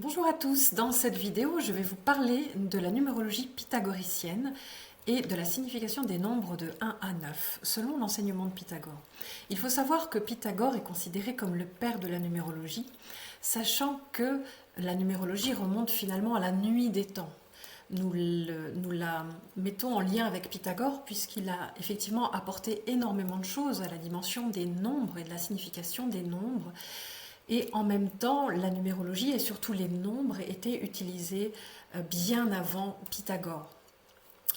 Bonjour à tous, dans cette vidéo je vais vous parler de la numérologie pythagoricienne et de la signification des nombres de 1 à 9 selon l'enseignement de Pythagore. Il faut savoir que Pythagore est considéré comme le père de la numérologie, sachant que la numérologie remonte finalement à la nuit des temps. Nous la mettons en lien avec Pythagore puisqu'il a effectivement apporté énormément de choses à la dimension des nombres et de la signification des nombres. Et en même temps, la numérologie et surtout les nombres étaient utilisés bien avant Pythagore.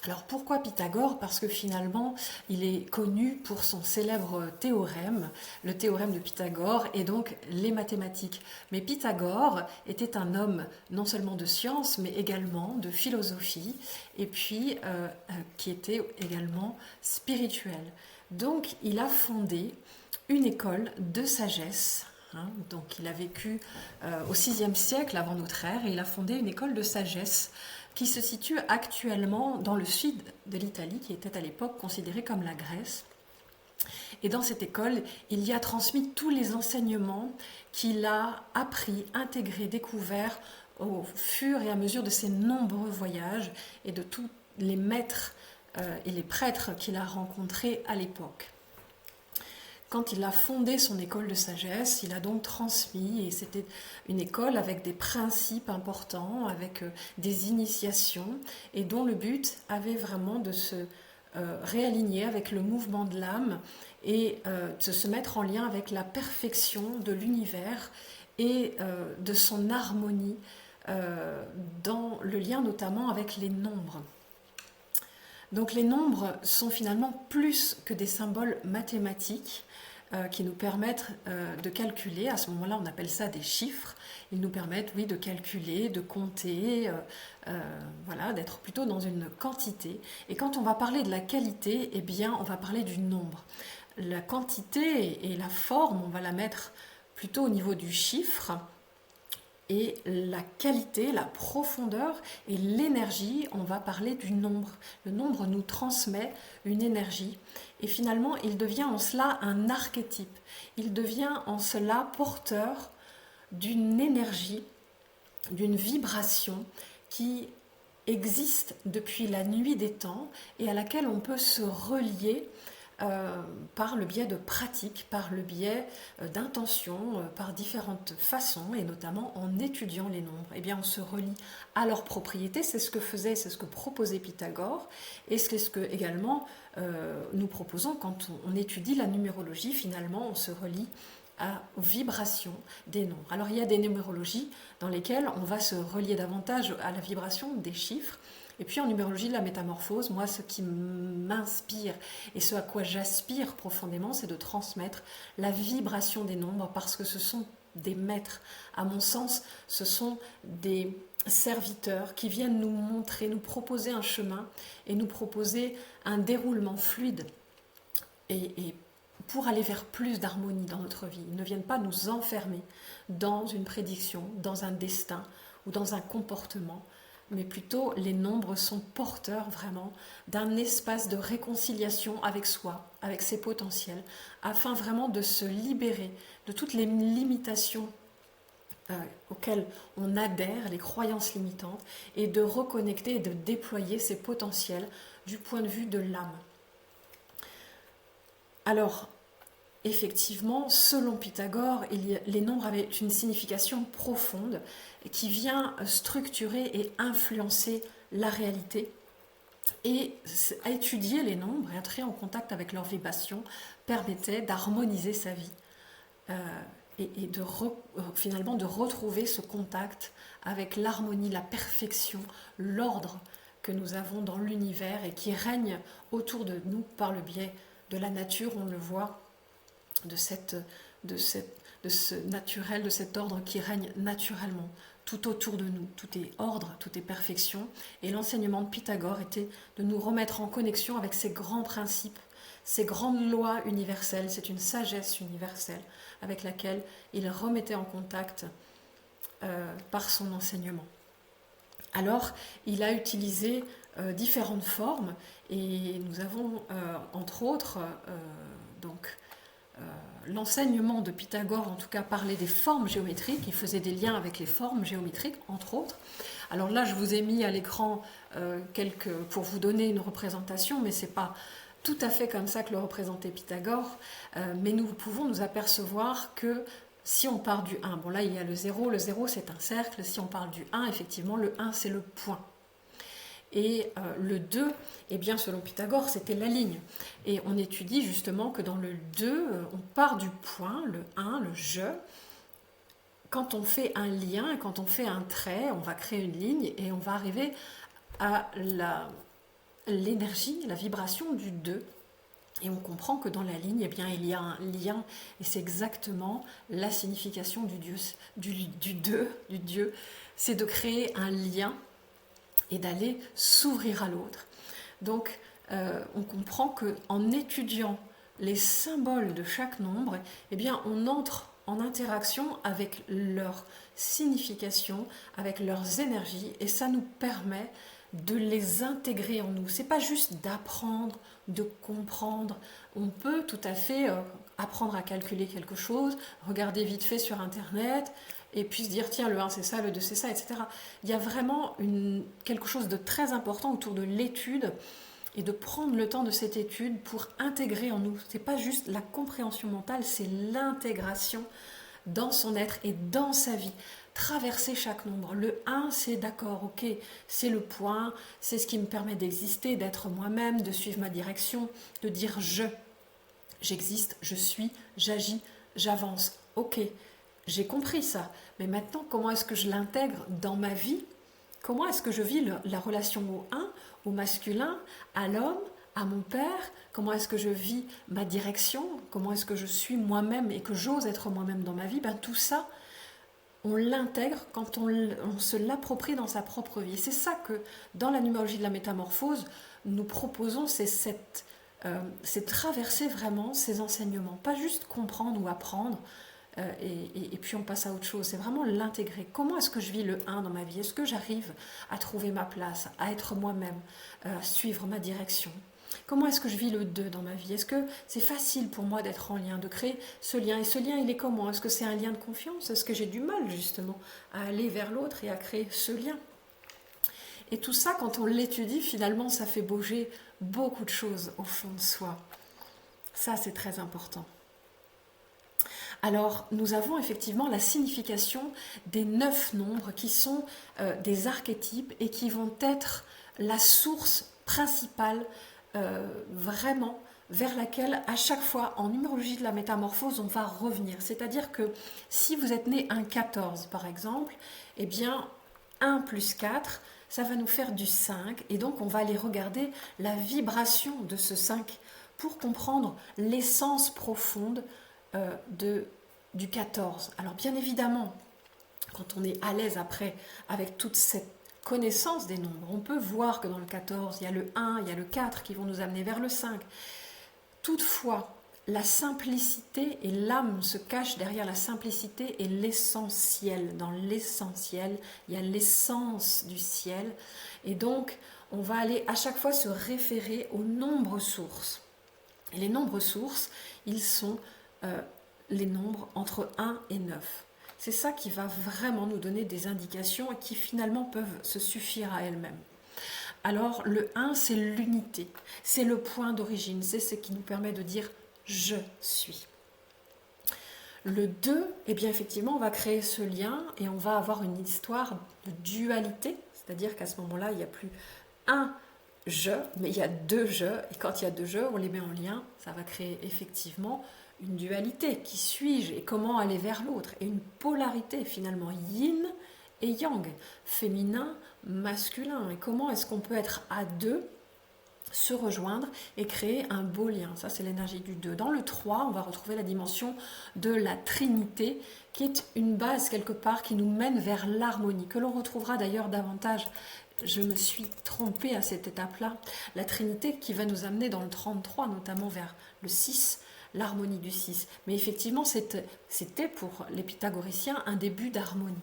Alors pourquoi Pythagore? Parce que finalement, il est connu pour son célèbre théorème, le théorème de Pythagore, et donc les mathématiques. Mais Pythagore était un homme non seulement de science, mais également de philosophie, et puis qui était également spirituel. Donc il a fondé une école de sagesse. Donc il a vécu au VIe siècle avant notre ère et il a fondé une école de sagesse qui se situe actuellement dans le sud de l'Italie, qui était à l'époque considérée comme la Grèce. Et dans cette école, il y a transmis tous les enseignements qu'il a appris, intégrés, découverts au fur et à mesure de ses nombreux voyages et de tous les maîtres et les prêtres qu'il a rencontrés à l'époque. Quand il a fondé son école de sagesse, il a donc transmis, et c'était une école avec des principes importants, avec des initiations, et dont le but avait vraiment de se réaligner avec le mouvement de l'âme et de se mettre en lien avec la perfection de l'univers et de son harmonie dans le lien notamment avec les nombres. Donc les nombres sont finalement plus que des symboles mathématiques qui nous permettent de calculer. À ce moment-là, on appelle ça des chiffres. Ils nous permettent, oui, de calculer, de compter, voilà, d'être plutôt dans une quantité. Et quand on va parler de la qualité, eh bien, on va parler du nombre. La quantité et la forme, on va la mettre plutôt au niveau du chiffre. Et la qualité, la profondeur et l'énergie, on va parler du nombre. Le nombre nous transmet une énergie et finalement il devient en cela un archétype. Il devient en cela porteur d'une énergie, d'une vibration qui existe depuis la nuit des temps et à laquelle on peut se relier par le biais de pratiques, par le biais d'intentions, par différentes façons, et notamment en étudiant les nombres. Eh bien, on se relie à leurs propriétés, c'est ce que proposait Pythagore, et c'est ce que également nous proposons quand on étudie la numérologie. Finalement, on se relie aux vibrations des nombres. Alors, il y a des numérologies dans lesquelles on va se relier davantage à la vibration des chiffres. Et puis en numérologie de la métamorphose, moi ce qui m'inspire et ce à quoi j'aspire profondément, c'est de transmettre la vibration des nombres parce que ce sont des maîtres. À mon sens, ce sont des serviteurs qui viennent nous montrer, nous proposer un chemin et nous proposer un déroulement fluide et pour aller vers plus d'harmonie dans notre vie. Ils ne viennent pas nous enfermer dans une prédiction, dans un destin ou dans un comportement, mais plutôt les nombres sont porteurs vraiment d'un espace de réconciliation avec soi, avec ses potentiels, afin vraiment de se libérer de toutes les limitations auxquelles on adhère, les croyances limitantes, et de reconnecter et de déployer ses potentiels du point de vue de l'âme. Alors, effectivement, selon Pythagore, les nombres avaient une signification profonde qui vient structurer et influencer la réalité. Et à étudier les nombres et entrer en contact avec leur vibration permettait d'harmoniser sa vie et finalement de retrouver ce contact avec l'harmonie, la perfection, l'ordre que nous avons dans l'univers et qui règne autour de nous par le biais de la nature, on le voit, de ce naturel, de cet ordre qui règne naturellement tout autour de nous. Tout est ordre, tout est perfection. Et l'enseignement de Pythagore était de nous remettre en connexion avec ces grands principes, ces grandes lois universelles. C'est une sagesse universelle avec laquelle il remettait en contact par son enseignement. Alors, il a utilisé différentes formes et nous avons entre autres donc l'enseignement de Pythagore, en tout cas, parlait des formes géométriques, il faisait des liens avec les formes géométriques, entre autres. Alors là, je vous ai mis à l'écran pour vous donner une représentation, mais ce n'est pas tout à fait comme ça que le représentait Pythagore, mais nous pouvons nous apercevoir que si on part du 1, bon là il y a le 0 c'est un cercle, si on parle du 1, effectivement le 1 c'est le point. Et le 2, eh bien, selon Pythagore, c'était la ligne. Et on étudie justement que dans le 2, on part du point, le 1, le je. Quand on fait un lien, quand on fait un trait, on va créer une ligne et on va arriver à l'énergie, la vibration du 2. Et on comprend que dans la ligne, eh bien, il y a un lien. Et c'est exactement la signification du Dieu, du 2, du Dieu. C'est de créer un lien et d'aller s'ouvrir à l'autre. Donc, on comprend qu'en étudiant les symboles de chaque nombre, eh bien, on entre en interaction avec leur signification, avec leurs énergies, et ça nous permet de les intégrer en nous. C'est pas juste d'apprendre, de comprendre. On peut tout à fait apprendre à calculer quelque chose, regarder vite fait sur Internet, et puis se dire, tiens, le 1 c'est ça, le 2 c'est ça, etc. Il y a vraiment quelque chose de très important autour de l'étude, et de prendre le temps de cette étude pour intégrer en nous. Ce n'est pas juste la compréhension mentale, c'est l'intégration dans son être et dans sa vie. Traverser chaque nombre. Le 1, c'est d'accord, ok, c'est le point, c'est ce qui me permet d'exister, d'être moi-même, de suivre ma direction, de dire je. J'existe, je suis, j'agis, j'avance. Ok, j'ai compris ça. Mais maintenant, comment est-ce que je l'intègre dans ma vie? Comment est-ce que je vis la relation au 1, au masculin, à l'homme, à mon père? Comment est-ce que je vis ma direction? Comment est-ce que je suis moi-même et que j'ose être moi-même dans ma vie? Tout ça, on l'intègre quand on se l'approprie dans sa propre vie. C'est ça que, dans la numérologie de la métamorphose, nous proposons, c'est traverser vraiment ces enseignements. Pas juste comprendre ou apprendre, et puis on passe à autre chose. C'est vraiment l'intégrer. Comment est-ce que je vis le 1 dans ma vie? Est-ce que j'arrive à trouver ma place, à être moi-même, à suivre ma direction? Comment est-ce que je vis le 2 dans ma vie? Est-ce que c'est facile pour moi d'être en lien, de créer ce lien? Et ce lien, il est comment? Est-ce que c'est un lien de confiance? Est-ce que j'ai du mal justement à aller vers l'autre et à créer ce lien? Et tout ça, quand on l'étudie, finalement, ça fait bouger beaucoup de choses au fond de soi. Ça, c'est très important. Alors, nous avons effectivement la signification des 9 nombres qui sont des archétypes et qui vont être la source principale vraiment vers laquelle à chaque fois en numérologie de la métamorphose on va revenir. C'est-à-dire que si vous êtes né un 14 par exemple, eh bien 1 plus 4, ça va nous faire du 5 et donc on va aller regarder la vibration de ce 5 pour comprendre l'essence profonde du 14. Alors bien évidemment, quand on est à l'aise après avec toute cette connaissance des nombres, on peut voir que dans le 14, il y a le 1, il y a le 4 qui vont nous amener vers le 5. Toutefois, la simplicité et l'âme se cachent derrière la simplicité et l'essentiel. Dans l'essentiel, il y a l'essence du ciel. Et donc, on va aller à chaque fois se référer aux nombres sources. Et les nombres sources, ils sont les nombres entre 1 et 9. C'est ça qui va vraiment nous donner des indications et qui finalement peuvent se suffire à elles-mêmes. Alors le 1, c'est l'unité, c'est le point d'origine, c'est ce qui nous permet de dire « je suis ». Le 2, eh bien effectivement, on va créer ce lien et on va avoir une histoire de dualité, c'est-à-dire qu'à ce moment-là, il n'y a plus un « je », mais il y a 2 « je », et quand il y a 2 « je », on les met en lien, ça va créer effectivement une dualité, qui suis-je et comment aller vers l'autre, et une polarité finalement, yin et yang, féminin, masculin, et comment est-ce qu'on peut être à 2, se rejoindre et créer un beau lien. Ça, c'est l'énergie du 2. Dans le 3, on va retrouver la dimension de la Trinité, qui est une base quelque part qui nous mène vers l'harmonie, que l'on retrouvera d'ailleurs davantage. Je me suis trompée à cette étape-là. La Trinité qui va nous amener dans le 33, notamment vers le 6, l'harmonie du 6. Mais effectivement, c'était pour les pythagoriciens un début d'harmonie.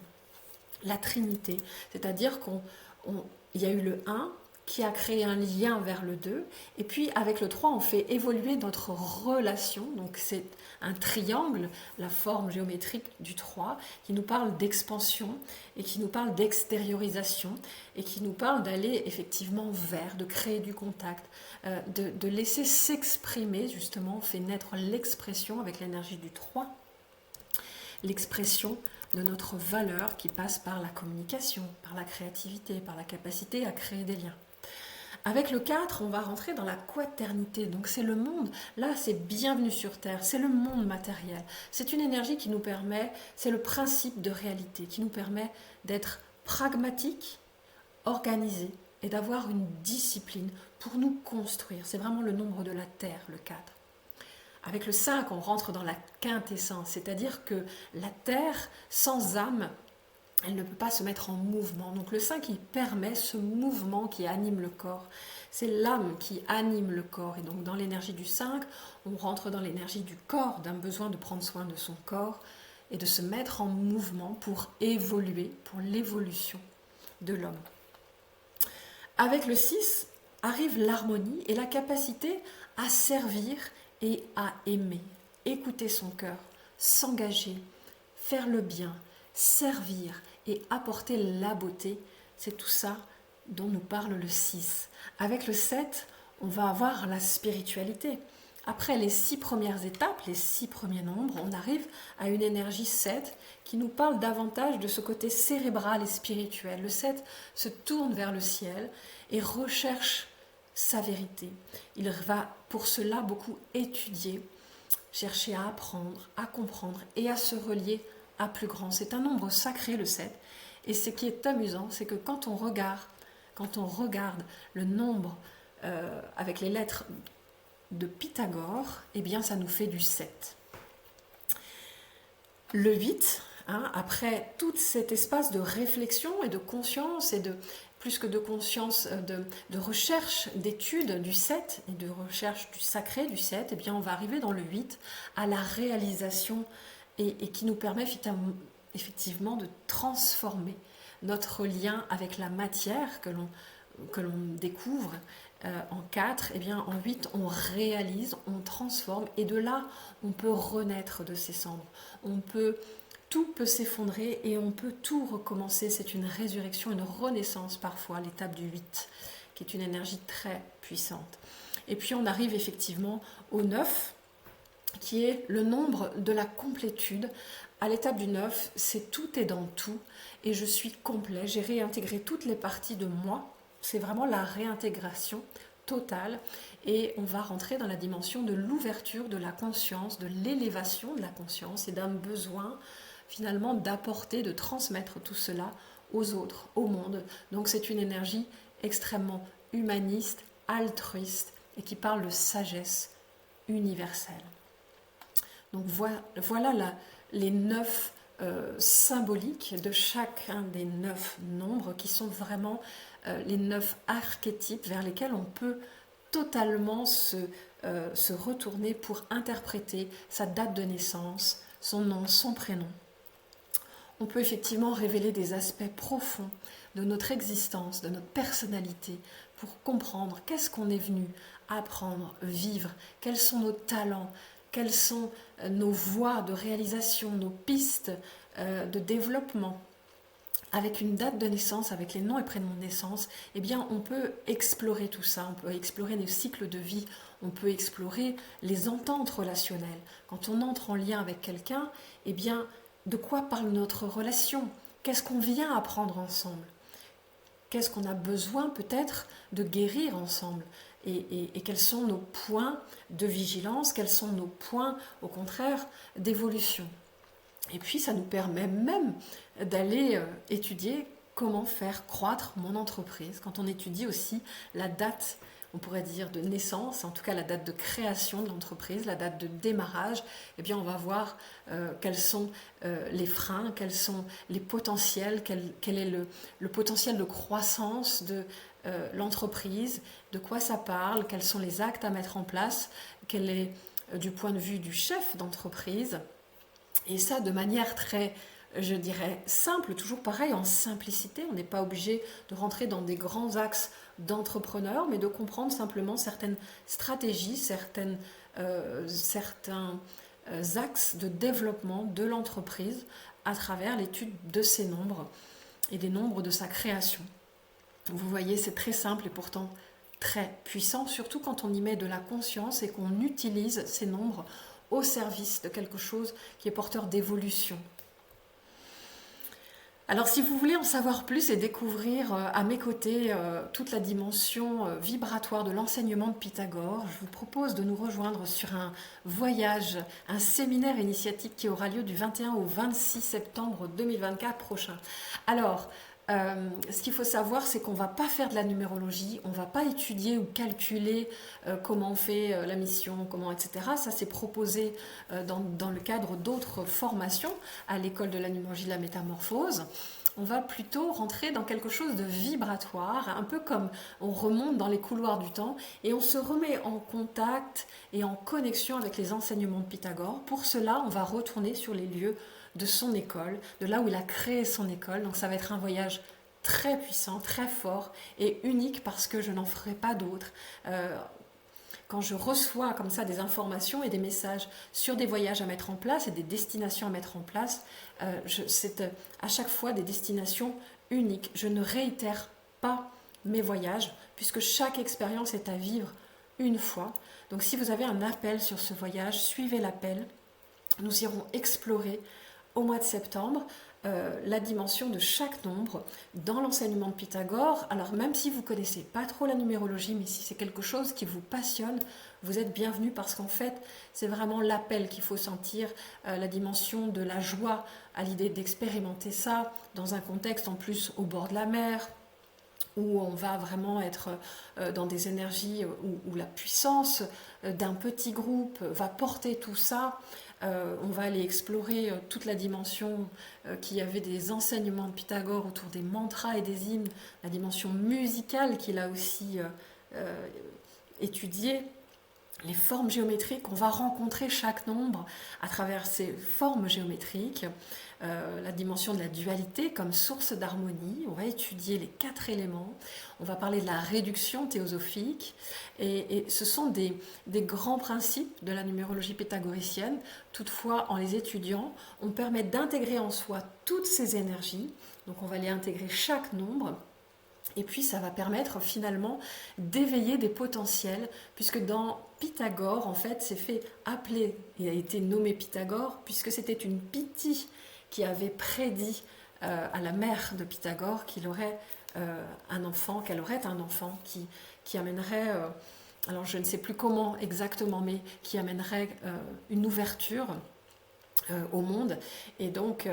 La Trinité, c'est-à-dire qu'il y a eu le 1 qui a créé un lien vers le 2. Et puis avec le 3, on fait évoluer notre relation. Donc c'est un triangle, la forme géométrique du 3, qui nous parle d'expansion et qui nous parle d'extériorisation et qui nous parle d'aller effectivement vers, de créer du contact, de laisser s'exprimer, justement, on fait naître l'expression avec l'énergie du 3, l'expression de notre valeur qui passe par la communication, par la créativité, par la capacité à créer des liens. Avec le 4, on va rentrer dans la quaternité, donc c'est le monde, là c'est bienvenue sur Terre, c'est le monde matériel. C'est une énergie qui nous permet, c'est le principe de réalité, qui nous permet d'être pragmatique, organisé et d'avoir une discipline pour nous construire. C'est vraiment le nombre de la Terre, le 4. Avec le 5, on rentre dans la quintessence, c'est-à-dire que la Terre, sans âme, elle ne peut pas se mettre en mouvement. Donc le 5, il permet ce mouvement qui anime le corps. C'est l'âme qui anime le corps. Et donc dans l'énergie du 5, on rentre dans l'énergie du corps, d'un besoin de prendre soin de son corps et de se mettre en mouvement pour évoluer, pour l'évolution de l'homme. Avec le 6, arrive l'harmonie et la capacité à servir et à aimer, écouter son cœur, s'engager, faire le bien, servir et apporter la beauté. C'est tout ça dont nous parle le 6. Avec le 7, on va avoir la spiritualité. Après les 6 premières étapes, les 6 premiers nombres, on arrive à une énergie 7 qui nous parle davantage de ce côté cérébral et spirituel. Le 7 se tourne vers le ciel et recherche sa vérité. Il va pour cela beaucoup étudier, chercher à apprendre, à comprendre et à se relier à plus grand. C'est un nombre sacré, le 7. Et ce qui est amusant, c'est que quand on regarde le nombre avec les lettres de Pythagore, eh bien ça nous fait du 7. Le 8, après tout cet espace de réflexion et de conscience et de plus que de conscience, de recherche, d'étude du 7 et de recherche du sacré du 7, eh bien on va arriver dans le 8 à la réalisation et qui nous permet effectivement de transformer notre lien avec la matière que l'on découvre en 4, eh bien en 8 on réalise, on transforme et de là on peut renaître de ses cendres. Tout peut s'effondrer et on peut tout recommencer. C'est une résurrection, une renaissance parfois, l'étape du 8, qui est une énergie très puissante. Et puis on arrive effectivement au 9, qui est le nombre de la complétude. À l'étape du 9, c'est tout est dans tout et je suis complet. J'ai réintégré toutes les parties de moi. C'est vraiment la réintégration totale et on va rentrer dans la dimension de l'ouverture de la conscience, de l'élévation de la conscience et d'un besoin finalement d'apporter, de transmettre tout cela aux autres, au monde. Donc c'est une énergie extrêmement humaniste, altruiste et qui parle de sagesse universelle. Donc voilà les 9 symboliques de chacun des 9 nombres qui sont vraiment les 9 archétypes vers lesquels on peut totalement se retourner pour interpréter sa date de naissance, son nom, son prénom. On peut effectivement révéler des aspects profonds de notre existence, de notre personnalité, pour comprendre qu'est-ce qu'on est venu apprendre, vivre, quels sont nos talents, quelles sont nos voies de réalisation, nos pistes de développement. Avec une date de naissance, avec les noms et prénoms de naissance, eh bien, on peut explorer tout ça, on peut explorer nos cycles de vie, on peut explorer les ententes relationnelles. Quand on entre en lien avec quelqu'un, eh bien, de quoi parle notre relation? Qu'est-ce qu'on vient apprendre ensemble? Qu'est-ce qu'on a besoin peut-être de guérir ensemble? Et quels sont nos points de vigilance? Quels sont nos points, au contraire, d'évolution? Et puis, ça nous permet même d'aller étudier comment faire croître mon entreprise. Quand on étudie aussi la date, on pourrait dire de naissance, en tout cas la date de création de l'entreprise, la date de démarrage, eh bien on va voir quels sont les freins, quels sont les potentiels, quel est le potentiel de croissance de l'entreprise, de quoi ça parle, quels sont les actes à mettre en place, quel est du point de vue du chef d'entreprise. Et ça de manière très je dirais, simple, toujours pareil, en simplicité. On n'est pas obligé de rentrer dans des grands axes d'entrepreneur, mais de comprendre simplement certaines stratégies, certains axes de développement de l'entreprise à travers l'étude de ces nombres et des nombres de sa création. Vous voyez, c'est très simple et pourtant très puissant, surtout quand on y met de la conscience et qu'on utilise ces nombres au service de quelque chose qui est porteur d'évolution. Alors si vous voulez en savoir plus et découvrir à mes côtés toute la dimension vibratoire de l'enseignement de Pythagore, je vous propose de nous rejoindre sur un voyage, un séminaire initiatique qui aura lieu du 21 au 26 septembre 2024 prochain. Alors, ce qu'il faut savoir, c'est qu'on ne va pas faire de la numérologie, on ne va pas étudier ou calculer comment on fait la mission, comment, etc. Ça, c'est proposé dans le cadre d'autres formations à l'école de la numérologie de la métamorphose. On va plutôt rentrer dans quelque chose de vibratoire, un peu comme on remonte dans les couloirs du temps et on se remet en contact et en connexion avec les enseignements de Pythagore. Pour cela, on va retourner sur les lieux de son école, de là où il a créé son école. Donc ça va être un voyage très puissant, très fort et unique parce que je n'en ferai pas d'autres. Quand je reçois comme ça des informations et des messages sur des voyages à mettre en place et des destinations à mettre en place, c'est à chaque fois des destinations uniques. Je ne réitère pas mes voyages puisque chaque expérience est à vivre une fois. Donc si vous avez un appel sur ce voyage, suivez l'appel. Nous irons explorer au mois de septembre la dimension de chaque nombre dans l'enseignement de Pythagore. Alors même si vous ne connaissez pas trop la numérologie, mais si c'est quelque chose qui vous passionne, vous êtes bienvenus parce qu'en fait, c'est vraiment l'appel qu'il faut sentir, la dimension de la joie à l'idée d'expérimenter ça dans un contexte en plus au bord de la mer, où on va vraiment être dans des énergies où la puissance d'un petit groupe va porter tout ça. On va aller explorer toute la dimension qui avait des enseignements de Pythagore autour des mantras et des hymnes, la dimension musicale qu'il a aussi étudiée, les formes géométriques. On va rencontrer chaque nombre à travers ces formes géométriques, la dimension de la dualité comme source d'harmonie. On va étudier les 4 éléments, on va parler de la réduction théosophique et ce sont des grands principes de la numérologie pythagoricienne. Toutefois, en les étudiant, on permet d'intégrer en soi toutes ces énergies. Donc on va aller intégrer chaque nombre. Et puis ça va permettre finalement d'éveiller des potentiels, puisque dans Pythagore, en fait, c'est fait appeler, il a été nommé Pythagore, puisque c'était une Pythie qui avait prédit à la mère de Pythagore qu'il aurait un enfant, qu'elle aurait un enfant qui amènerait, alors je ne sais plus comment exactement, mais qui amènerait une ouverture au monde. Et donc,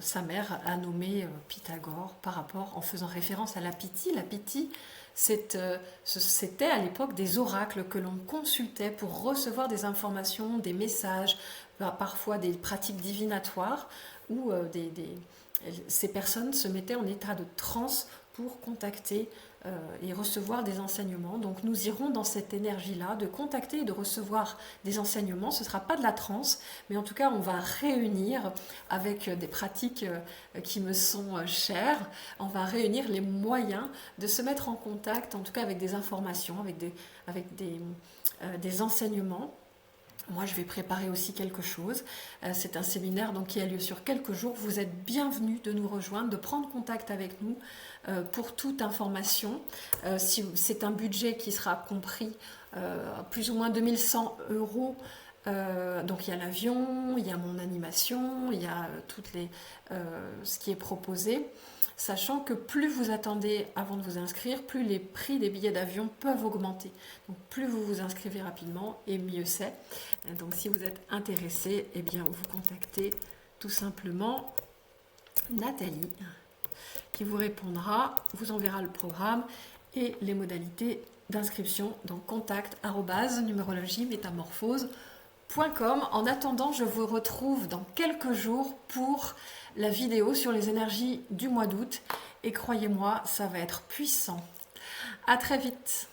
sa mère a nommé Pythagore en faisant référence à la Pythie. La Pythie, c'était à l'époque des oracles que l'on consultait pour recevoir des informations, des messages, parfois des pratiques divinatoires, où ces personnes se mettaient en état de transe pour contacter et recevoir des enseignements. Donc nous irons dans cette énergie-là de contacter et de recevoir des enseignements. Ce ne sera pas de la transe, mais en tout cas on va réunir avec des pratiques qui me sont chères, on va réunir les moyens de se mettre en contact, en tout cas avec des informations, avec des enseignements. Moi, je vais préparer aussi quelque chose. C'est un séminaire qui a lieu sur quelques jours. Vous êtes bienvenus de nous rejoindre, de prendre contact avec nous pour toute information. C'est un budget qui sera compris plus ou moins 2100 €. Donc il y a l'avion, il y a mon animation, il y a ce qui est proposé. Sachant que plus vous attendez avant de vous inscrire, plus les prix des billets d'avion peuvent augmenter. Donc plus vous vous inscrivez rapidement, et mieux c'est. Donc si vous êtes intéressé, eh bien vous contactez tout simplement Nathalie, qui vous répondra, vous enverra le programme et les modalités d'inscription. Donc contact@numérologiemétamorphose.com. En attendant, je vous retrouve dans quelques jours pour la vidéo sur les énergies du mois d'août. Et croyez-moi, ça va être puissant. À très vite.